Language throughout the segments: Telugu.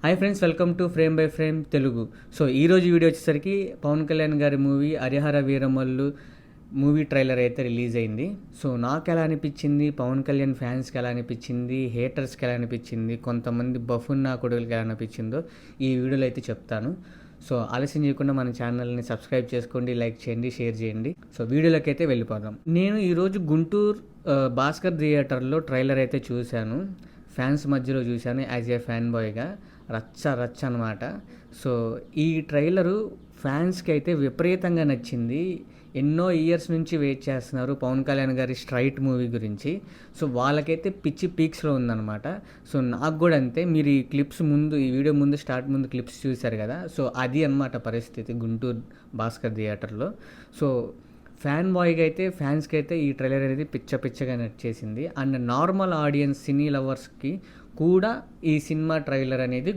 Hi friends, welcome to frame by frame Telugu. So ఈరోజు వీడియో వచ్చేసరికి పవన్ కళ్యాణ్ గారి movie Harihara Veeramallu movie trailer అయితే రిలీజ్ అయింది. సో నాకు ఎలా అనిపించింది, పవన్ కళ్యాణ్ ఫ్యాన్స్కి ఎలా అనిపించింది, హేటర్స్కి ఎలా అనిపించింది, కొంతమంది బఫున్నా కొడుకులకి ఎలా అనిపించిందో ఈ వీడియోలో అయితే చెప్తాను. సో ఆలస్యం చేయకుండా మన ఛానల్ని సబ్స్క్రైబ్ చేసుకోండి, లైక్ చేయండి, షేర్ చేయండి. సో వీడియోలోకి అయితే వెళ్ళిపోదాం. నేను ఈరోజు గుంటూరు భాస్కర్ థియేటర్లో ట్రైలర్ అయితే చూశాను. ఫ్యాన్స్ మధ్యలో చూశాను యాజ్ ఏ ఫ్యాన్ బాయ్గా. రచ్చ అనమాట. సో ఈ ట్రైలరు ఫ్యాన్స్కి అయితే విపరీతంగా నచ్చింది. ఎన్నో ఇయర్స్ నుంచి వెయిట్ చేస్తున్నారు పవన్ కళ్యాణ్ గారి స్ట్రైట్ మూవీ గురించి. సో వాళ్ళకైతే పిచ్చి పీక్స్లో ఉందన్నమాట. సో నాకు కూడా అంతే. మీరు ఈ క్లిప్స్ ముందు, ఈ వీడియో ముందు స్టార్ట్ ముందు క్లిప్స్ చూశారు కదా. సో అది అన్నమాట పరిస్థితి గుంటూరు భాస్కర్ థియేటర్లో. సో ఫ్యాన్ బాయ్గా అయితే, ఫ్యాన్స్కి అయితే ఈ ట్రైలర్ అనేది పిచ్చగా నచ్చేసింది. అండ్ నార్మల్ ఆడియన్స్, సినీ లవర్స్కి కూడా ఈ సినిమా ట్రైలర్ అనేది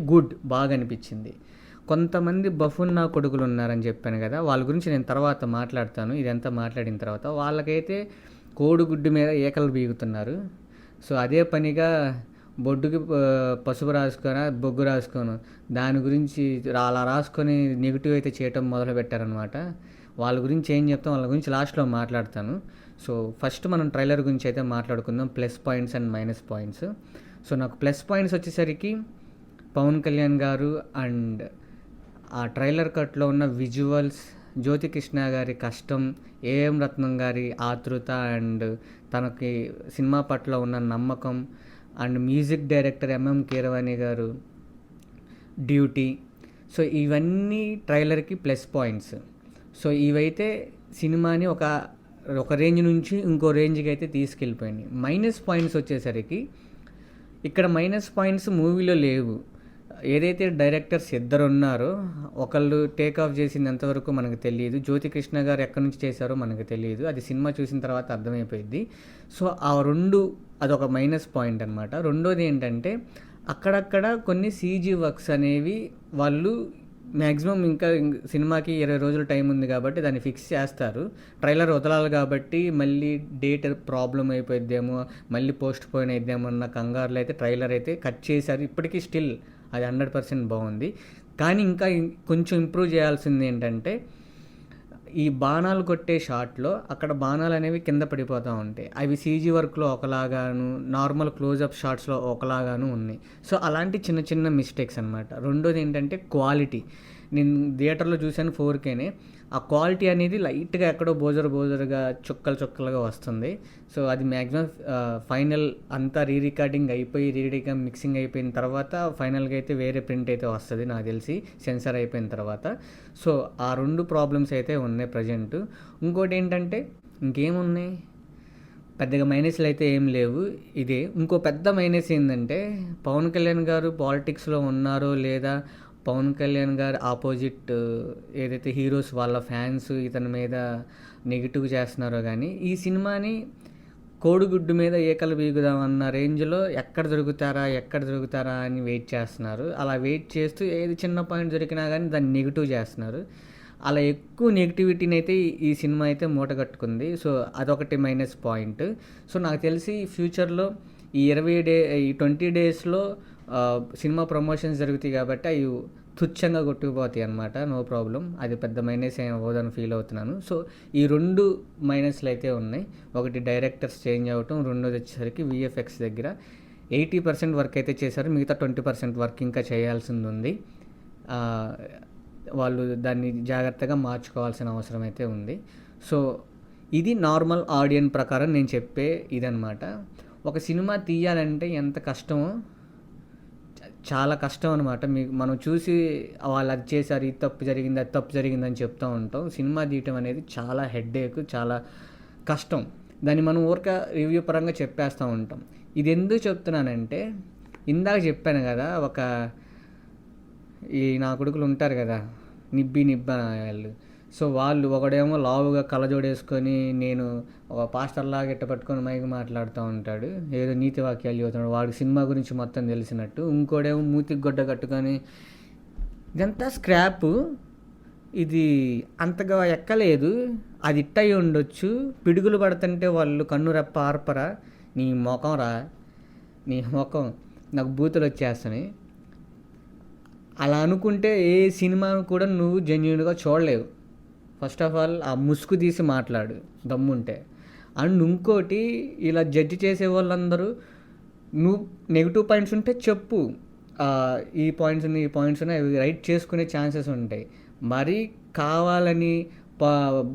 బాగా అనిపించింది. కొంతమంది బఫున్నా కొడుకులు ఉన్నారని చెప్పాను కదా, వాళ్ళ గురించి నేను తర్వాత మాట్లాడతాను. ఇదంతా మాట్లాడిన తర్వాత వాళ్ళకైతే కోడిగుడ్డు మీద ఏకలు బీగుతున్నారు. సో అదే పనిగా బొడ్డుకి పసుపు రాసుకొని బొగ్గు రాసుకొని దాని గురించి అలా రాసుకొని నెగిటివ్ అయితే చేయటం మొదలుపెట్టారనమాట. వాళ్ళ గురించి ఏం చెప్తాం, వాళ్ళ గురించి లాస్ట్లో మాట్లాడతాను. సో ఫస్ట్ మనం ట్రైలర్ గురించి అయితే మాట్లాడుకుందాం, plus points and minus points. So నాకు ప్లస్ పాయింట్స్ వచ్చేసరికి పవన్ కళ్యాణ్ గారు అండ్ ఆ ట్రైలర్ కట్లో ఉన్న విజువల్స్, జ్యోతికృష్ణ గారి కష్టం, ఏఎం రత్నం గారి ఆతృత అండ్ తనకి సినిమా పట్ల ఉన్న నమ్మకం, and music director MM Keeravani గారు డ్యూటీ. సో ఇవన్నీ ట్రైలర్కి ప్లస్ పాయింట్స్. సో ఇవైతే సినిమాని ఒక రేంజ్ నుంచి ఇంకో రేంజ్కి అయితే తీసుకెళ్ళిపోయింది. మైనస్ పాయింట్స్ వచ్చేసరికి ఇక్కడ మైనస్ పాయింట్స్ మూవీలో లేవు. ఏదైతే డైరెక్టర్స్ ఇద్దరు ఉన్నారో, ఒకళ్ళు టేక్ ఆఫ్ చేసింది ఎంతవరకు మనకు తెలియదు. జ్యోతికృష్ణ గారు ఎక్కడి నుంచి చేశారో మనకు తెలియదు. అది సినిమా చూసిన తర్వాత అర్థమైపోయింది. సో అదొక మైనస్ పాయింట్ అనమాట. రెండోది ఏంటంటే అక్కడక్కడ కొన్ని సీజీ వర్క్స్ అనేవి వాళ్ళు మ్యాక్సిమం ఇంకా సినిమాకి 20 రోజులు టైం ఉంది కాబట్టి దాన్ని ఫిక్స్ చేస్తారు. ట్రైలర్ వదలాలి కాబట్టి మళ్ళీ డేట్ ప్రాబ్లం అయిపోయిద్దేమో, మళ్ళీ పోస్ట్ పోయిన్ అయిద్దేమో అన్న కంగారులో అయితే ట్రైలర్ అయితే కట్ చేశారు. ఇప్పటికీ స్టిల్ అది 100% బాగుంది. కానీ ఇంకా కొంచెం ఇంప్రూవ్ చేయాల్సింది ఏంటంటే ఈ బాణాలు కొట్టే షాట్లో అక్కడ బాణాలు అనేవి కింద పడిపోతూ ఉంటాయి. అవి సీజీ వర్క్లో ఒకలాగాను, నార్మల్ క్లోజప్ షాట్స్లో ఒకలాగాను ఉన్నాయి. సో అలాంటి చిన్న మిస్టేక్స్ అనమాట. రెండోది ఏంటంటే క్వాలిటీ. నేను థియేటర్లో చూశాను 4Kనే. ఆ క్వాలిటీ అనేది లైట్గా ఎక్కడో బోజరుగా చుక్కలుగా వస్తుంది. సో అది మ్యాక్సిమం ఫైనల్ అంతా రికార్డింగ్ అయిపోయి మిక్సింగ్ అయిపోయిన తర్వాత ఫైనల్గా అయితే వేరే ప్రింట్ అయితే వస్తుంది నాకు తెలిసి, సెన్సార్ అయిపోయిన తర్వాత. సో ఆ రెండు ప్రాబ్లమ్స్ అయితే ఉన్నాయి ప్రజెంట్. ఇంకోటి ఏంటంటే ఇంకేమున్నాయి, పెద్దగా మైనస్లు అయితే ఏం లేవు. ఇదే ఇంకో పెద్ద మైనస్ ఏంటంటే పవన్ కళ్యాణ్ గారు పాలిటిక్స్లో ఉన్నారో లేదా, పవన్ కళ్యాణ్ గారు ఆపోజిట్ ఏదైతే హీరోస్ వాళ్ళ ఫ్యాన్స్ ఇతని మీద నెగిటివ్ చేస్తున్నారో కానీ, ఈ సినిమాని కోడిగుడ్డు మీద ఏకలు బీగుదాం అన్న రేంజ్లో ఎక్కడ దొరుకుతారా అని వెయిట్ చేస్తున్నారు. అలా వెయిట్ చేస్తూ ఏది చిన్న పాయింట్ దొరికినా కానీ దాన్ని నెగిటివ్ చేస్తున్నారు. అలా ఎక్కువ నెగిటివిటీని అయితే ఈ సినిమా అయితే మూటగట్టుకుంది. సో అదొకటి మైనస్ పాయింట్. సో నాకు తెలిసి ఫ్యూచర్లో ఈ 20 డేస్లో సినిమా ప్రమోషన్స్ జరుగుతాయి కాబట్టి అవి తుచ్చంగా కొట్టుకుపోతాయి అన్నమాట. నో ప్రాబ్లం, అది పెద్ద మైనస్ ఏం అవ్వదని ఫీల్ అవుతున్నాను. సో ఈ రెండు మైనస్లు అయితే ఉన్నాయి. ఒకటి డైరెక్టర్స్ చేంజ్ అవ్వటం, రెండోది వచ్చేసరికి విఎఫ్ఎక్స్ దగ్గర 80% వర్క్ అయితే చేశారు. మిగతా 20% వర్క్ ఇంకా చేయాల్సింది ఉంది. వాళ్ళు దాన్ని జాగ్రత్తగా మార్చుకోవాల్సిన అవసరం అయితే ఉంది. సో ఇది నార్మల్ ఆడియన్స్ ప్రకారం నేను చెప్పే ఇదనమాట. ఒక సినిమా తీయాలంటే ఎంత కష్టమో, చాలా కష్టం అనమాట. మనం చూసి వాళ్ళు అది చేశారు, ఇది తప్పు జరిగింది అని చెప్తూ ఉంటాం. సినిమా తీయటం అనేది చాలా హెడ్ఏక్, చాలా కష్టం. దాన్ని మనం రివ్యూ పరంగా చెప్పేస్తూ ఉంటాం. ఇది ఎందుకు చెప్తున్నానంటే ఇందాక చెప్పాను కదా, ఈ నా కొడుకులు ఉంటారు కదా, నిబ్బి వాళ్ళు. సో వాళ్ళు ఒకడేమో లావుగా కళ్ళజోడేసుకొని నేను ఒక పాస్టర్లాగా ఇట్ట పట్టుకొని మైకి మాట్లాడుతూ ఉంటాడు, ఏదో నీతి వాక్యాలు చదువుతున్నాడు, వాడికి సినిమా గురించి మొత్తం తెలిసినట్టు. ఇంకోడేమో మూతికి గొడ్డ కట్టుకొని, ఇదంతా స్క్రాప్. ఇది అంతగా ఎక్కలేదు, అది ఇట్టయి ఉండొచ్చు. పిడుగులు పడుతుంటే వాళ్ళు కన్ను రెప్ప ఆర్పరా, నీ ముఖం నాకు బూతులు వచ్చేస్తున్నాయి. అలా అనుకుంటే ఏ సినిమా కూడా నువ్వు జెన్యూన్గా చూడలేవు. ఫస్ట్ ఆఫ్ ఆల్ ఆ ముసుగు తీసి మాట్లాడు దమ్ముంటే. అండ్ ఇంకోటి, ఇలా జడ్జి చేసే వాళ్ళందరూ నువ్వు నెగిటివ్ పాయింట్స్ ఉంటే చెప్పు, ఈ పాయింట్స్ ఉన్నాయి, ఈ పాయింట్స్ ఉన్నాయి, అవి రైట్ చేసుకునే ఛాన్సెస్ ఉంటాయి. మరీ కావాలని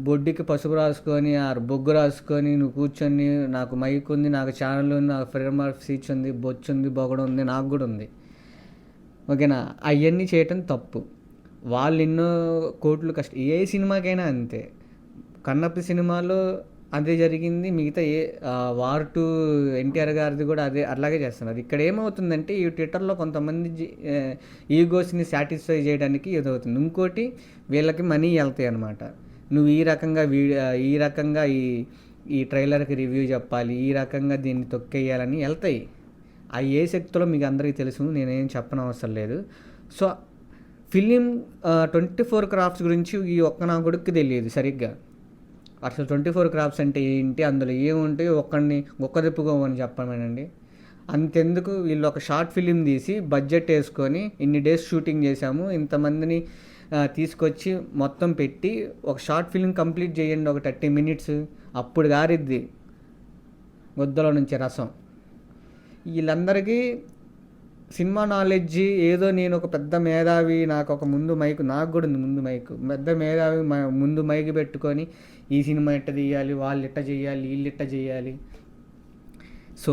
బొడ్డుకి పసుపు రాసుకొని బొగ్గు రాసుకొని నువ్వు కూర్చొని నాకు మైక్ ఉంది, నాకు ఛానల్ ఉంది, నాకు ఫ్రీడమ్ ఆఫ్ స్పీచ్ ఉంది, బొచ్చు ఉంది, బొగడం ఉంది, నాకు కూడా ఉంది, ఓకేనా, అవన్నీ చేయటం తప్పు. వాళ్ళు ఎన్నో కోట్లు ఏ సినిమాకైనా అంతే. కన్నప్ప సినిమాలో అదే జరిగింది, మిగతా వార్ 2 ఎన్టీఆర్ గారిది కూడా అలాగే చేస్తున్నారు. ఇక్కడ ఏమవుతుందంటే ఈ ట్విట్టర్లో కొంతమంది ఈగోస్ని సాటిస్ఫై చేయడానికి ఏదవుతుంది. ఇంకోటి, వీళ్ళకి మనీ వెళ్తాయి అన్నమాట. నువ్వు ఈ రకంగా ఈ ట్రైలర్కి రివ్యూ చెప్పాలి, ఈ రకంగా దీన్ని తొక్కేయాలని వెళ్తాయి. అవి ఏ శక్తిలో మీకు అందరికీ తెలుసు, నేనేం చెప్పనవసరం లేదు. సో ఫిలిం 24 క్రాఫ్ట్స్ గురించి ఈ ఒక్క నా కొడుకు తెలియదు సరిగ్గా. అసలు 24 క్రాఫ్ట్స్ అంటే ఏంటి, అందులో ఏముంటాయి, ఒక్క తిప్పుకోమని చెప్పమనండి. అంతెందుకు, వీళ్ళు ఒక షార్ట్ ఫిలిం తీసి బడ్జెట్ వేసుకొని ఇన్ని డేస్ షూటింగ్ చేశాము, ఇంతమందిని తీసుకొచ్చి మొత్తం పెట్టి ఒక షార్ట్ ఫిలిం కంప్లీట్ చేయండి, ఒక 30 minutes, అప్పుడు గారిద్ది ముద్దలో నుంచి రసం. వీళ్ళందరికీ సినిమా నాలెడ్జ్ ఏదో, నేను ఒక పెద్ద మేధావి, నాకు ఒక ముందు మైక్, నాకు కూడా ఉంది ముందు మైక్, పెద్ద మేధావి ముందు మైక్ పెట్టుకొని ఈ సినిమా ఇట్ట తీయాలి, వాళ్ళు ఇట్ట చేయాలి, వీళ్ళు ఇట్ట చేయాలి. సో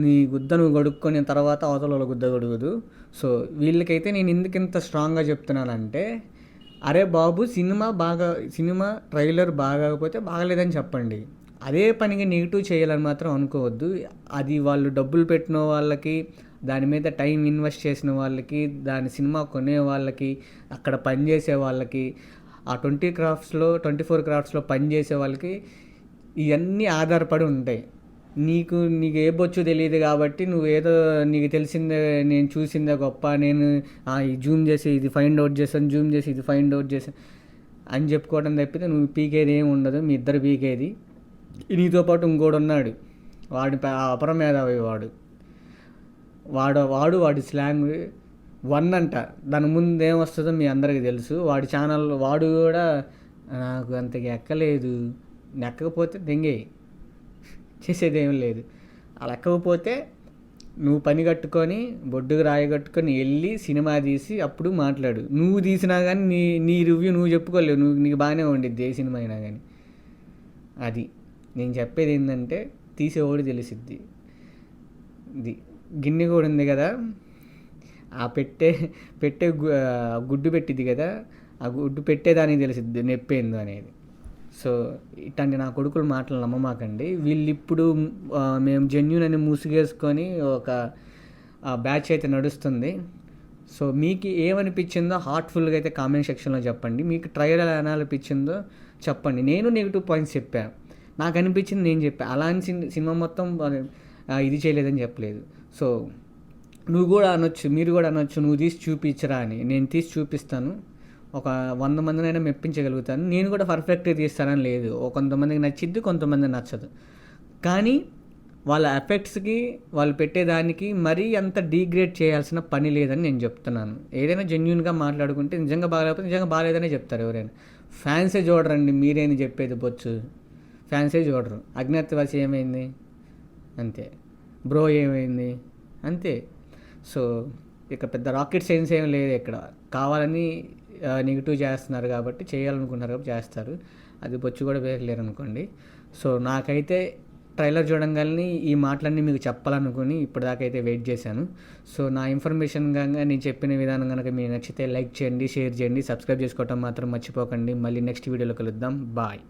నీ గుద్ద నువ్వు గడుక్కొని తర్వాత అవతల వాళ్ళ గుద్ద గడుగుదు. సో వీళ్ళకైతే నేను ఎందుకు ఇంత స్ట్రాంగ్గా చెప్తున్నానంటే, అరే బాబు, సినిమా ట్రైలర్ బాగోకపోతే బాగలేదని చెప్పండి. అదే పనిగా నెగిటివ్ చేయాలని మాత్రం అనుకోవద్దు. అది వాళ్ళు డబ్బులు పెట్టిన వాళ్ళకి, దాని మీద టైం ఇన్వెస్ట్ చేసిన వాళ్ళకి, దాని సినిమా కొనే వాళ్ళకి, అక్కడ పనిచేసే వాళ్ళకి, ఆ 24 క్రాఫ్ట్స్లో పనిచేసే వాళ్ళకి ఇవన్నీ ఆధారపడి ఉంటాయి. నీకు ఏ బొచ్చు తెలియదు కాబట్టి నువ్వేదో నీకు తెలిసిందే, నేను చూసిందే గొప్ప, నేను జూమ్ చేసి ఇది ఫైండ్ అవుట్ చేశాను, జూమ్ చేసి ఇది ఫైండ్ అవుట్ చేశాను అని చెప్పుకోవడం తప్పితే నువ్వు పీకేది ఏమి ఉండదు. మీ ఇద్దరు పీకేది. నీతో పాటు ఇంకోడు ఉన్నాడు, అపర మేధావి, వాడి స్లాంగ్ 1 అంట. దాని ముందు ఏమొస్తుందో మీ అందరికీ తెలుసు. వాడి ఛానల్ వాడు కూడా నాకు అంతగా ఎక్కలేదు, ఎక్కకపోతే దెంగేయి, చేసేదేం లేదు. అలా ఎక్కకపోతే నువ్వు పని కట్టుకొని బొడ్డుకు రాయి కట్టుకొని వెళ్ళి సినిమా తీసి అప్పుడు మాట్లాడు. నువ్వు తీసినా కానీ నీ రివ్యూ నువ్వు చెప్పుకోలేవు, నీకు బాగానే ఉండిద్ది ఏ సినిమా అయినా కానీ. అది నేను చెప్పేది ఏంటంటే, తీసేవాడు తెలిసిద్ది. ఇది గిన్నె కూడా ఉంది కదా, ఆ పెట్టే గుడ్డు పెట్టిద్ది కదా, ఆ గుడ్డు పెట్టేదానికి తెలిసిద్ది నొప్పేందో అనేది. సో ఇట్లాంటి నా కొడుకులు మాటలు నమ్మమాకండి. వీళ్ళు ఇప్పుడు మేము జెన్యూన్ అని ముసుగేసుకొని ఒక బ్యాచ్ అయితే నడుస్తుంది. సో మీకు ఏమనిపించిందో హార్ట్ఫుల్గా అయితే కామెంట్ సెక్షన్లో చెప్పండి. మీకు ట్రైలర్ ఎలా అనిపించిందో చెప్పండి. నేను నెగిటివ్ పాయింట్స్ చెప్పాను, నాకు అనిపించింది నేను చెప్పాను. అలాంటి సినిమా మొత్తం ఇది చేయలేదని చెప్పలేదు. సో నువ్వు కూడా అనొచ్చు, మీరు కూడా అనొచ్చు, నువ్వు తీసి చూపించరా అని. నేను తీసి చూపిస్తాను, ఒక 100 మందినైనా మెప్పించగలుగుతాను. నేను కూడా పర్ఫెక్ట్గా తీస్తానని లేదు, కొంతమందికి నచ్చిద్ది, కొంతమందికి నచ్చదు. కానీ వాళ్ళ ఎఫెక్ట్స్కి వాళ్ళు పెట్టేదానికి మరీ అంత డీగ్రేడ్ చేయాల్సిన పని లేదని నేను చెప్తున్నాను. ఏదైనా జెన్యూన్గా మాట్లాడుకుంటే నిజంగా బాగాలేకపోతే నిజంగా బాగాలేదనే చెప్తారు ఎవరైనా. ఫ్యాన్సే చూడరండి, మీరేని చెప్పేది బొచ్చు, ఫ్యాన్సే చూడరు. అజ్ఞాతవాసి ఏమైంది అంతే, బ్రో ఏమైంది అంతే. సో ఇక పెద్ద రాకెట్ సైన్స్ ఏం లేదు ఇక్కడ. కావాలని నెగిటివ్ చేస్తున్నారు కాబట్టి, చేయాలనుకుంటున్నారు కాబట్టి చేస్తారు. అది బొచ్చు కూడా వేయలేరు అనుకోండి. సో నాకైతే ట్రైలర్ చూడంగానే ఈ మాటలన్నీ మీకు చెప్పాలనుకుని ఇప్పటిదాకా అయితే వెయిట్ చేశాను. సో నా ఇన్ఫర్మేషన్ కనుక నేను చెప్పిన విధానం కనుక మీకు నచ్చితే లైక్ చేయండి, షేర్ చేయండి, సబ్స్క్రైబ్ చేసుకోవటం మాత్రం మర్చిపోకండి. మళ్ళీ నెక్స్ట్ వీడియోలో కలుద్దాం. బాయ్.